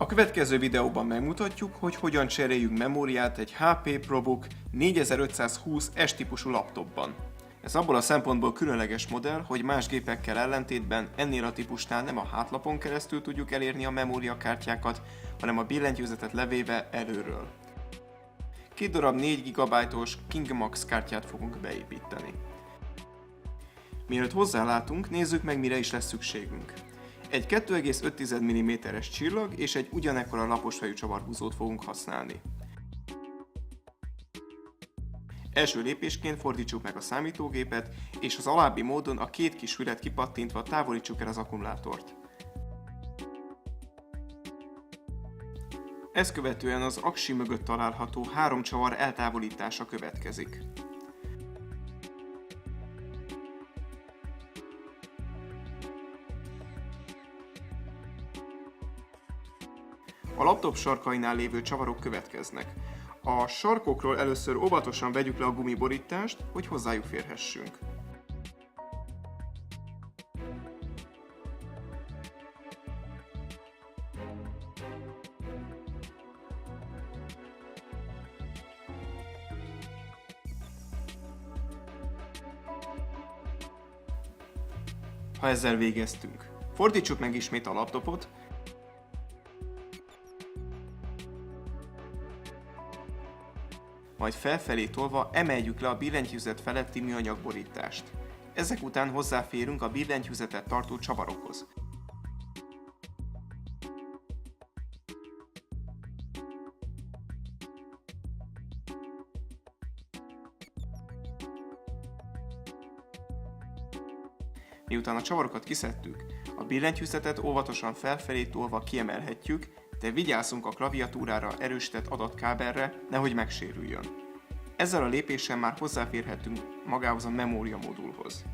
A következő videóban megmutatjuk, hogy hogyan cseréljünk memóriát egy HP ProBook 4520 S típusú laptopban. Ez abból a szempontból különleges modell, hogy más gépekkel ellentétben ennél a típusnál nem a hátlapon keresztül tudjuk elérni a memóriakártyákat, hanem a billentyűzetet levéve előről. 2 darab 4 GB-os KingMax kártyát fogunk beépíteni. Mielőtt hozzálátunk, nézzük meg, mire is lesz szükségünk. Egy 2,5 mm-es csillag és egy ugyanekkora laposfejű csavarhúzót fogunk használni. Első lépésként fordítsuk meg a számítógépet, és az alábbi módon a két kis fület kipattintva távolítsuk el az akkumulátort. Ezt követően az aksi mögött található 3 csavar eltávolítása következik. A laptop sarkainál lévő csavarok következnek. A sarkokról először óvatosan vegyük le a gumiborítást, hogy hozzájuk férhessünk. Ha ezzel végeztünk, fordítsuk meg ismét a laptopot, majd felfelé tolva emeljük le a billentyűzet feletti műanyag borítást. Ezek után hozzáférünk a billentyűzetet tartó csavarokhoz. Miután a csavarokat kiszedtük, a billentyűzetet óvatosan felfelé tolva kiemelhetjük, de vigyázzunk a klaviatúrára erősített adatkábelre, nehogy megsérüljön. Ezzel a lépéssel már hozzáférhetünk magához a memória modulhoz.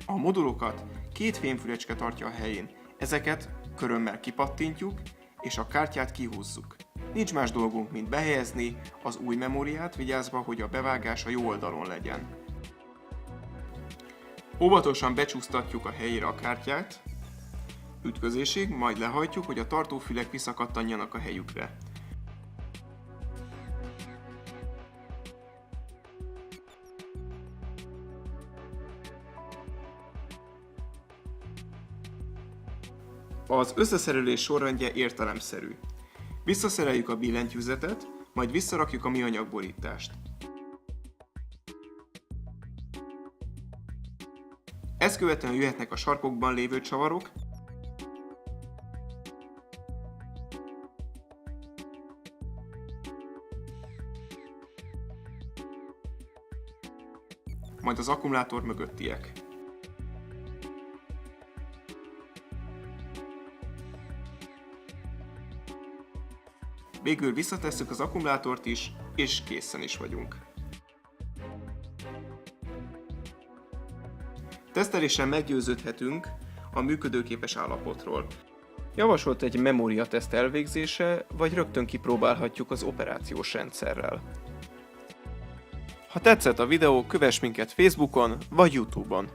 A modulokat 2 fémfülecske tartja a helyén, ezeket körömmel kipattintjuk, és a kártyát kihúzzuk. Nincs más dolgunk, mint behelyezni az új memóriát, vigyázva, hogy a bevágás a jó oldalon legyen. Óvatosan becsúsztatjuk a helyére a kártyát, ütközésig, majd lehajtjuk, hogy a tartófülek visszakattanjanak a helyükre. Az összeszerelés sorrendje értelemszerű. Visszaszereljük a billentyűzetet, majd visszarakjuk a műanyag borítást. Ezt követően jöhetnek a sarkokban lévő csavarok, majd az akkumulátor mögöttiek. Végül visszatesszük az akkumulátort is, és készen is vagyunk. Tesztelésen meggyőződhetünk a működőképes állapotról. Javasolt egy memóriateszt elvégzése, vagy rögtön kipróbálhatjuk az operációs rendszerrel. Ha tetszett a videó, kövess minket Facebookon vagy YouTube-on.